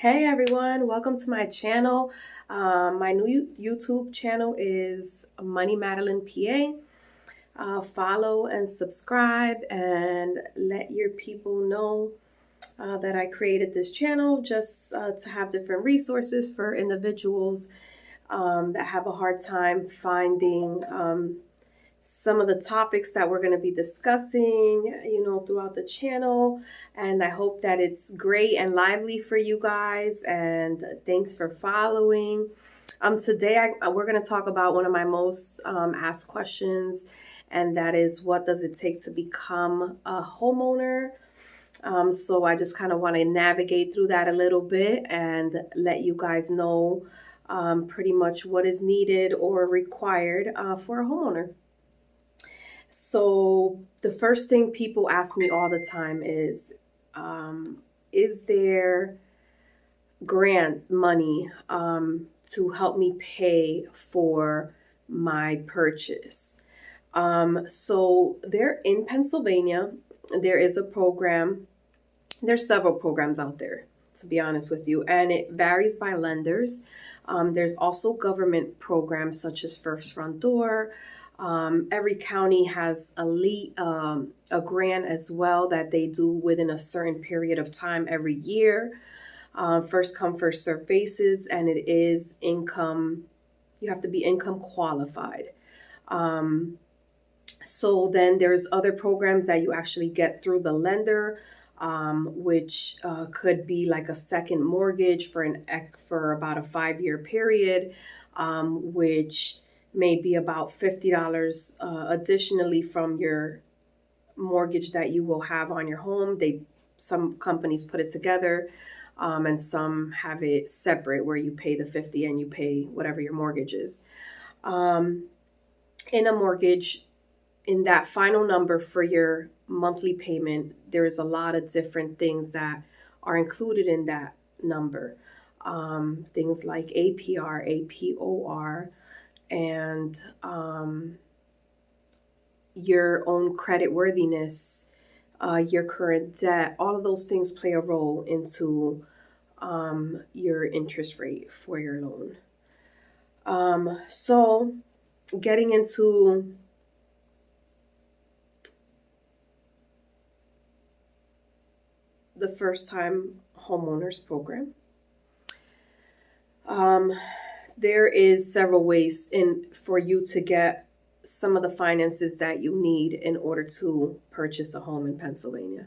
Hey everyone, welcome to my channel. My new YouTube channel is Money Madeline PA. Follow and subscribe and let your people know that I created this channel just to have different resources for individuals that have a hard time finding some of the topics that we're going to be discussing, throughout the channel. And I hope that it's great and lively for you guys. And thanks for following. Today, we're going to talk about one of my most asked questions, and that is, what does it take to become a homeowner? So I just kind of want to navigate through that a little bit and let you guys know pretty much what is needed or required for a homeowner. So the first thing people ask me all the time is there grant money to help me pay for my purchase? So there in Pennsylvania, there is a program. There's several programs out there, to be honest with you, and it varies by lenders. There's also government programs such as First Front Door. Every county has a grant as well that they do within a certain period of time every year. First come, first serve basis, and it is income. You have to be income qualified. So then there's other programs that you actually get through the lender, which could be like a second mortgage for about a 5-year period, which may be about $50 additionally from your mortgage that you will have on your home. Some companies put it together, and some have it separate where you pay the 50 and you pay whatever your mortgage is. In a mortgage, in that final number for your monthly payment, there's a lot of different things that are included in that number. Things like APR, APOR, and your own credit worthiness, your current debt. All of those things play a role into your interest rate for your loan. So getting into the first time homeowners program. There is several ways for you to get some of the finances that you need in order to purchase a home in Pennsylvania.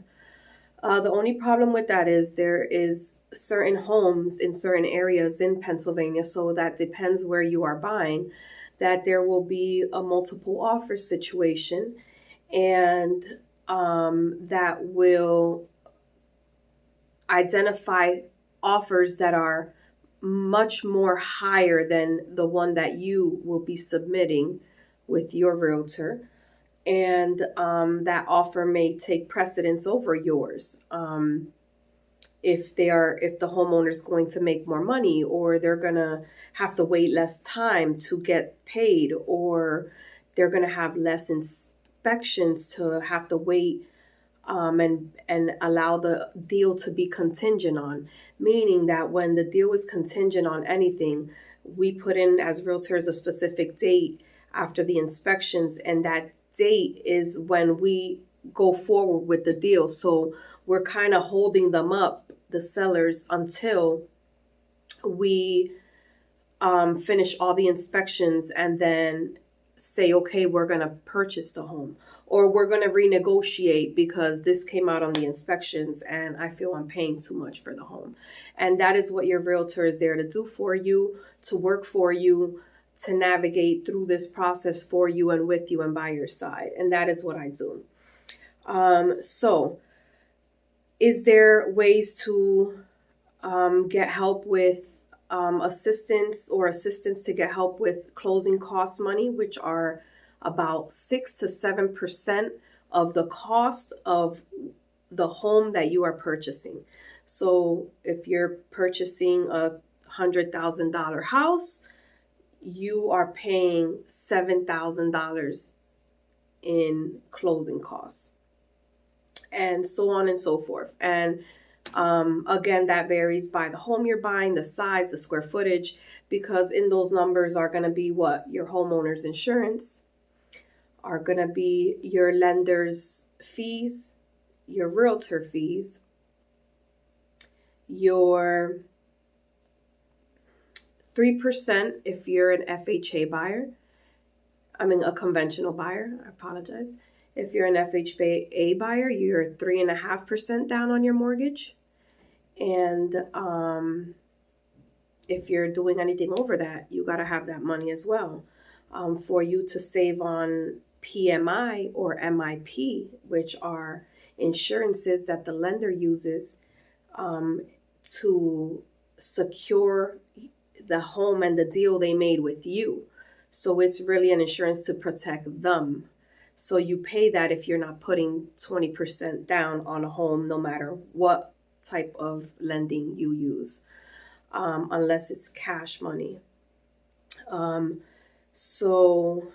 The only problem with that is there is certain homes in certain areas in Pennsylvania, so that depends where you are buying, that there will be a multiple offer situation, and that will identify offers that are much more higher than the one that you will be submitting with your realtor, and that offer may take precedence over yours. If the homeowner is going to make more money, or they're gonna have to wait less time to get paid, or they're gonna have less inspections to have to wait, and allow the deal to be contingent on, meaning that when the deal is contingent on anything, we put in as realtors a specific date after the inspections, and that date is when we go forward with the deal. So we're kind of holding them up, the sellers, until we finish all the inspections and then say, okay, we're going to purchase the home, or we're going to renegotiate because this came out on the inspections and I feel I'm paying too much for the home. And that is what your realtor is there to do for you, to work for you, to navigate through this process for you and with you and by your side. And that is what I do. So is there ways to get help with assistance to get help with closing cost money, which are about 6 to 7% of the cost of the home that you are purchasing. So if you're purchasing a $100,000 house, you are paying $7,000 in closing costs, and so on and so forth. And Again, that varies by the home you're buying, the size, the square footage, because in those numbers are going to be what? Your homeowner's insurance, are going to be your lender's fees, your realtor fees, your 3% if you're an FHA buyer. A conventional buyer, I apologize. If you're an FHA buyer, you're 3.5% down on your mortgage. And if you're doing anything over that, you got to have that money as well. For you to save on PMI or MIP, which are insurances that the lender uses to secure the home and the deal they made with you. So it's really an insurance to protect them. So you pay that if you're not putting 20% down on a home, no matter what type of lending you use, unless it's cash money. So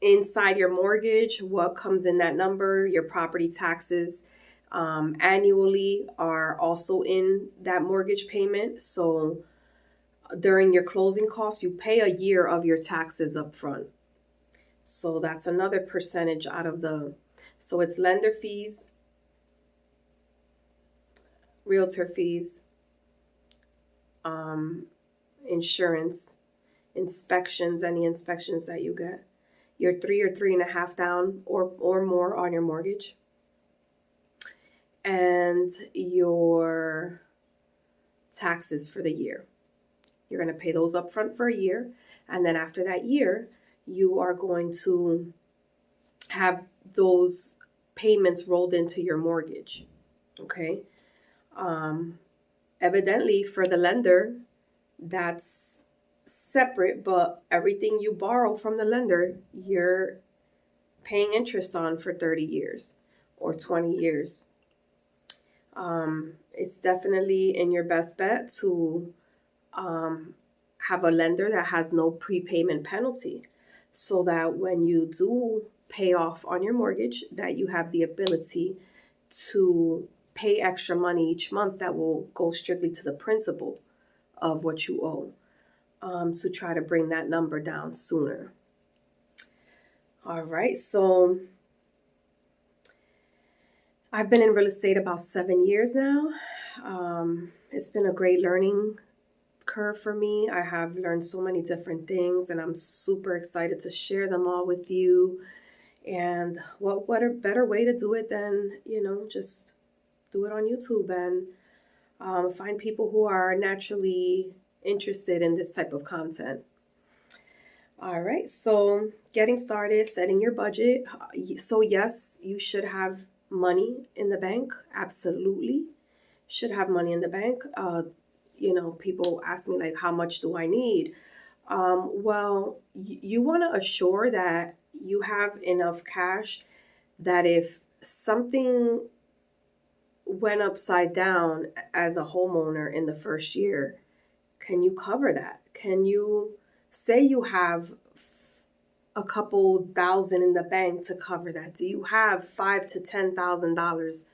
inside your mortgage, what comes in that number? Your property taxes annually are also in that mortgage payment. So during your closing costs, you pay a year of your taxes up front. So that's another percentage out of so it's lender fees, realtor fees, insurance, inspections, any inspections that you get, your 3 or 3.5 down or more on your mortgage, and your taxes for the year. You're going to pay those up front for a year, and then after that year, you are going to have those payments rolled into your mortgage. Okay. Evidently, for the lender, that's separate, but everything you borrow from the lender, you're paying interest on for 30 years or 20 years. It's definitely in your best bet to have a lender that has no prepayment penalty, so that when you do pay off on your mortgage, that you have the ability to pay extra money each month that will go strictly to the principal of what you owe, to try to bring that number down sooner. All right, so I've been in real estate about 7 years now. It's been a great learning curve for me. I have learned so many different things, and I'm super excited to share them all with you. And what a better way to do it than, just do it on YouTube and find people who are naturally interested in this type of content. All right, so getting started, setting your budget. So yes, you should have money in the bank. Absolutely should have money in the bank. People ask me, like, how much do I need? Well, you want to assure that you have enough cash that if something went upside down as a homeowner in the first year, can you cover that? Can you say you have a couple thousand in the bank to cover that? Do you have $5,000 to $10,000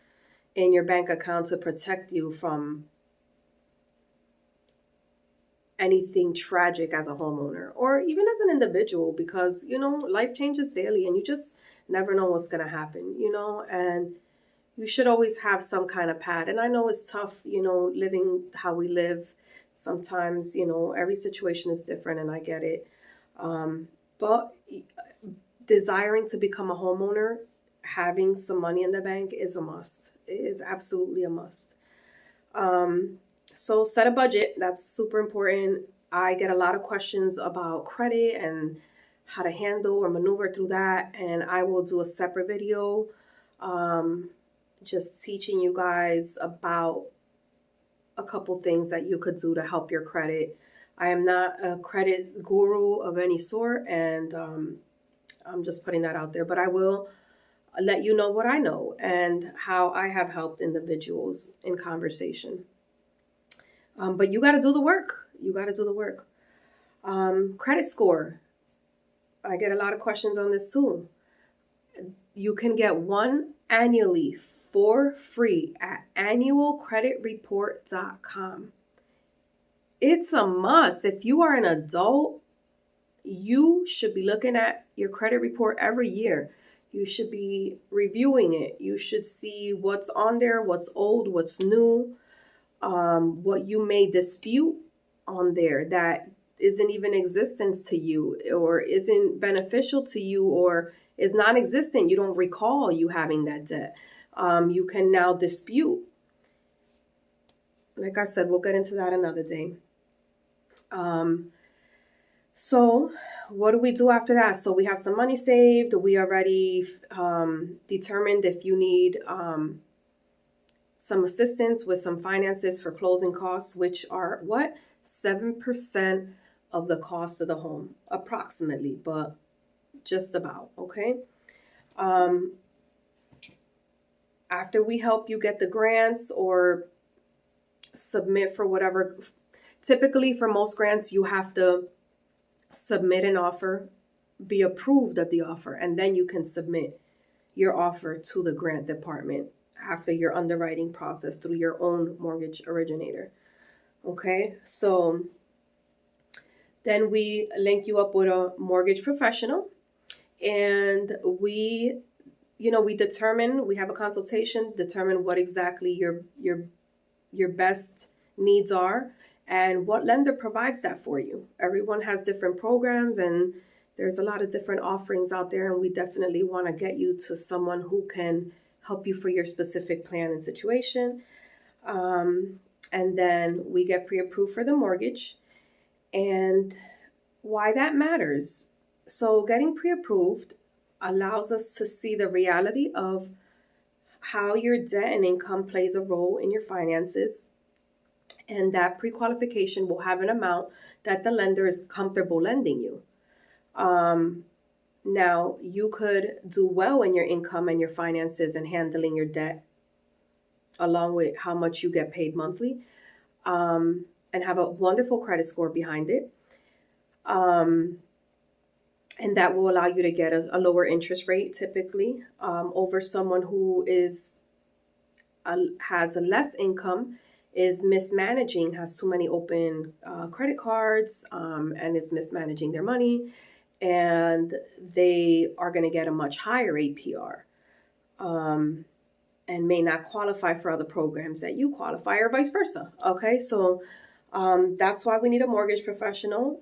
in your bank account to protect you from anything tragic as a homeowner, or even as an individual? Because life changes daily and you just never know what's going to happen, and you should always have some kind of pad. And I know it's tough, living how we live. Sometimes, every situation is different, and I get it. But desiring to become a homeowner, having some money in the bank is a must. It is absolutely a must. So set a budget. That's super important. I get a lot of questions about credit and how to handle or maneuver through that. And I will do a separate video just teaching you guys about a couple things that you could do to help your credit. I am not a credit guru of any sort, and I'm just putting that out there. But I will let you know what I know and how I have helped individuals in conversation. But you got to do the work. Credit score. I get a lot of questions on this too. You can get one annually for free at annualcreditreport.com. It's a must. If you are an adult, you should be looking at your credit report every year. You should be reviewing it. You should see what's on there, what's old, what's new, what you may dispute on there that isn't even existence to you or isn't beneficial to you or is non-existent. You don't recall you having that debt. You can now dispute. Like I said, we'll get into that another day. So what do we do after that? So we have some money saved. We already determined if you need some assistance with some finances for closing costs, which are what? 7% of the cost of the home, approximately, but just about, okay? After we help you get the grants or submit for whatever, typically for most grants, you have to submit an offer, be approved of the offer, and then you can submit your offer to the grant department after your underwriting process through your own mortgage originator. Okay, so then we link you up with a mortgage professional, and we determine, we have a consultation, determine what exactly your best needs are and what lender provides that for you. Everyone has different programs and there's a lot of different offerings out there, and we definitely want to get you to someone who can help you for your specific plan and situation. And then we get pre-approved for the mortgage. And why that matters. So getting pre-approved allows us to see the reality of how your debt and income plays a role in your finances. And that pre-qualification will have an amount that the lender is comfortable lending you. Now, you could do well in your income and your finances and handling your debt, along with how much you get paid monthly, and have a wonderful credit score behind it. And that will allow you to get a lower interest rate, typically, over someone who has a less income, is mismanaging, has too many open credit cards, and is mismanaging their money, and they are going to get a much higher APR, and may not qualify for other programs that you qualify, or vice versa. Okay, so that's why we need a mortgage professional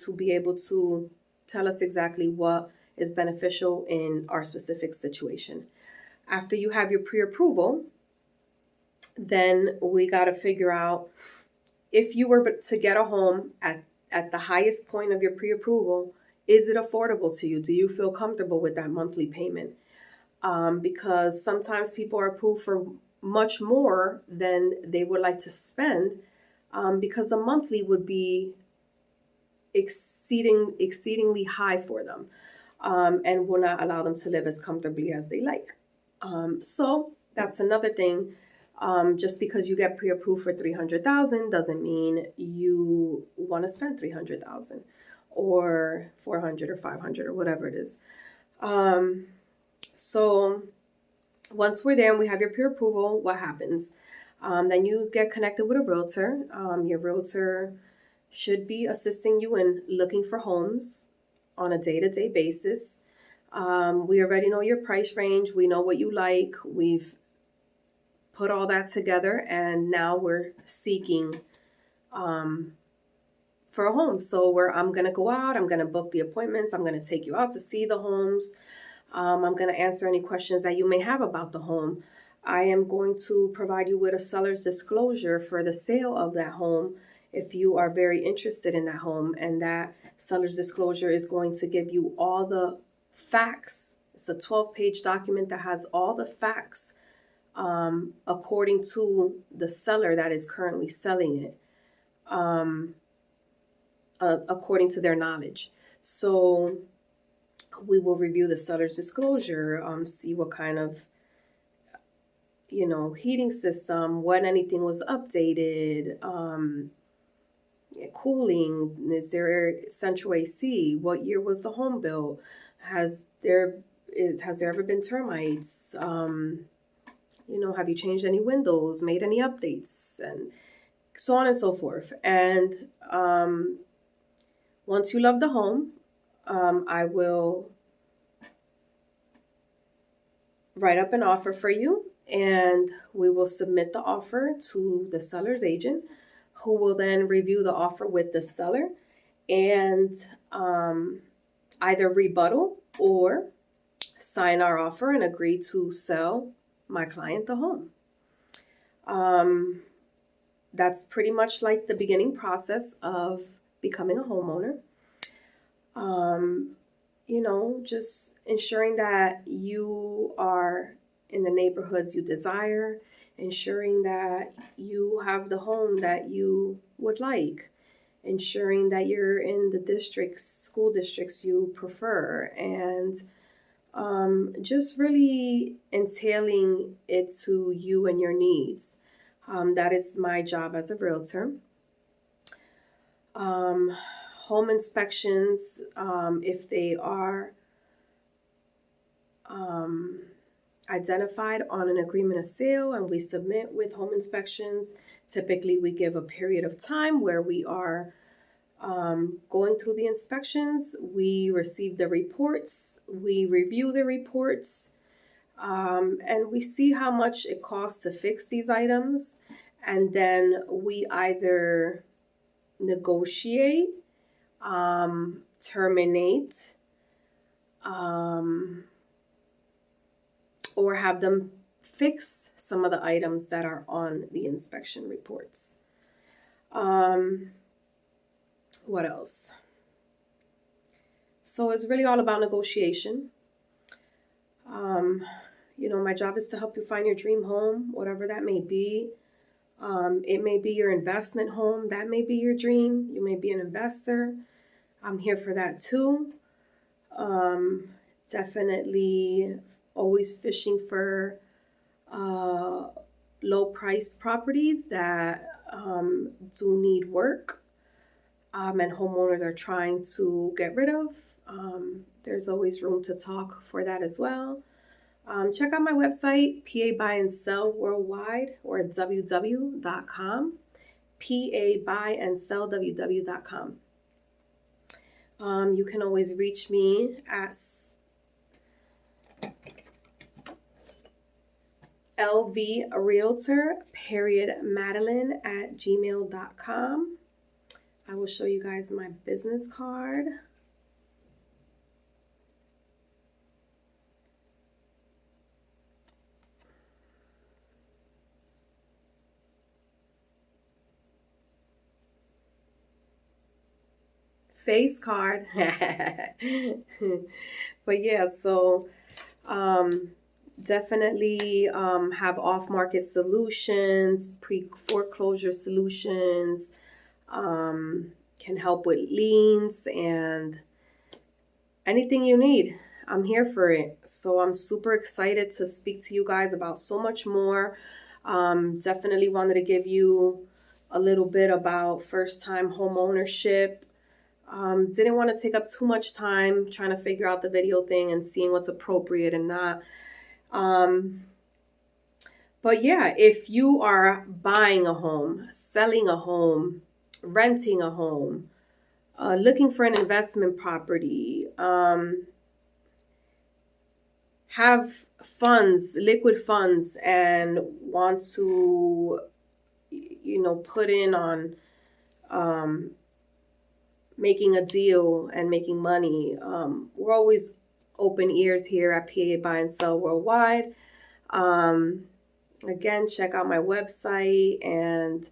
to be able to tell us exactly what is beneficial in our specific situation. After you have your pre-approval, then we got to figure out if you were to get a home at the highest point of your pre-approval, is it affordable to you? Do you feel comfortable with that monthly payment? Because sometimes people are approved for much more than they would like to spend, because a monthly would be exceedingly high for them, and will not allow them to live as comfortably as they like. So that's another thing. Just because you get pre-approved for $300,000 doesn't mean you want to spend $300,000 or $400 or $500 or whatever it is. So once we're there and we have your pre-approval, what happens? Then you get connected with a realtor. Your realtor should be assisting you in looking for homes on a day-to-day basis. We already know your price range. We know what you like. We've put all that together, and now we're seeking for a home. So I'm going to go out, I'm going to book the appointments, I'm going to take you out to see the homes. I'm going to answer any questions that you may have about the home. I am going to provide you with a seller's disclosure for the sale of that home if you are very interested in that home. And that seller's disclosure is going to give you all the facts. It's a 12-page document that has all the facts according to the seller that is currently selling it, according to their knowledge. So we will review the seller's disclosure, see what kind of, heating system, when anything was updated, cooling, is there central AC, what year was the home built, has there has there ever been termites? Have you changed any windows, made any updates, and so on and so forth. And once you love the home, I will write up an offer for you, and we will submit the offer to the seller's agent, who will then review the offer with the seller and either rebuttal or sign our offer and agree to sell my client the home. That's pretty much like the beginning process of becoming a homeowner. Just ensuring that you are in the neighborhoods you desire, ensuring that you have the home that you would like, ensuring that you're in the school districts you prefer, and just really entailing it to you and your needs. That is my job as a realtor. Home inspections, if they are identified on an agreement of sale and we submit with home inspections, typically we give a period of time where we are going through the inspections. We receive the reports, we review the reports, and we see how much it costs to fix these items. And then we either negotiate, terminate, or have them fix some of the items that are on the inspection reports. What else? So it's really all about negotiation. My job is to help you find your dream home, whatever that may be. It may be your investment home. That may be your dream. You may be an investor. I'm here for that too. Definitely always fishing for low price properties that do need work and homeowners are trying to get rid of. There's always room to talk for that as well. Check out my website, PA Buy and Sell Worldwide, or www.com, PABuyandSellWW.com. You can always reach me at lvrealtor.madeline@gmail.com. I will show you guys my business card. Face card. But yeah, so definitely have off-market solutions, pre-foreclosure solutions, can help with liens and anything you need. I'm here for it. So I'm super excited to speak to you guys about so much more. Definitely wanted to give you a little bit about first-time home ownership. Didn't want to take up too much time trying to figure out the video thing and seeing what's appropriate and not. But yeah, if you are buying a home, selling a home, renting a home, looking for an investment property, have funds, liquid funds, and want to, put in on making a deal and making money, we're always open ears here at PA Buy and Sell Worldwide. Again, check out my website and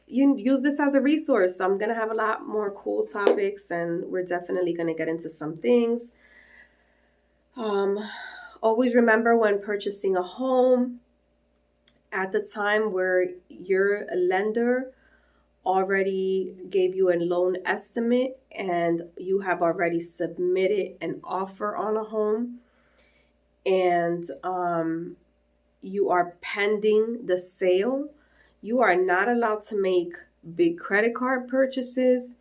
you use this as a resource. I'm going to have a lot more cool topics and we're definitely going to get into some things. Always remember when purchasing a home, at the time where your lender already gave you a loan estimate and you have already submitted an offer on a home and you are pending the sale, you are not allowed to make big credit card purchases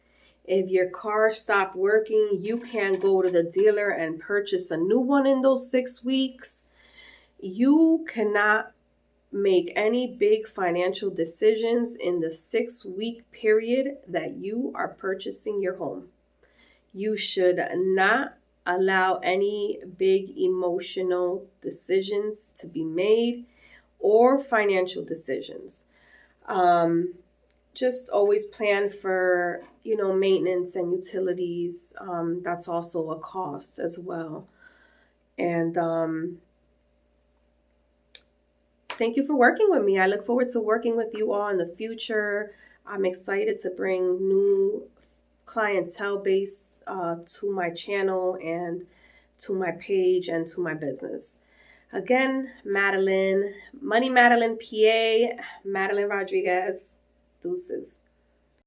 If your car stopped working, you can't go to the dealer and purchase a new one in those 6 weeks. You cannot make any big financial decisions in the 6-week period that you are purchasing your home. You should not allow any big emotional decisions to be made or financial decisions. Just always plan for, maintenance and utilities. That's also a cost as well. And thank you for working with me. I look forward to working with you all in the future. I'm excited to bring new clientele base to my channel and to my page and to my business. Again, Madeline, Money Madeline PA, Madeline Rodriguez. Deuces.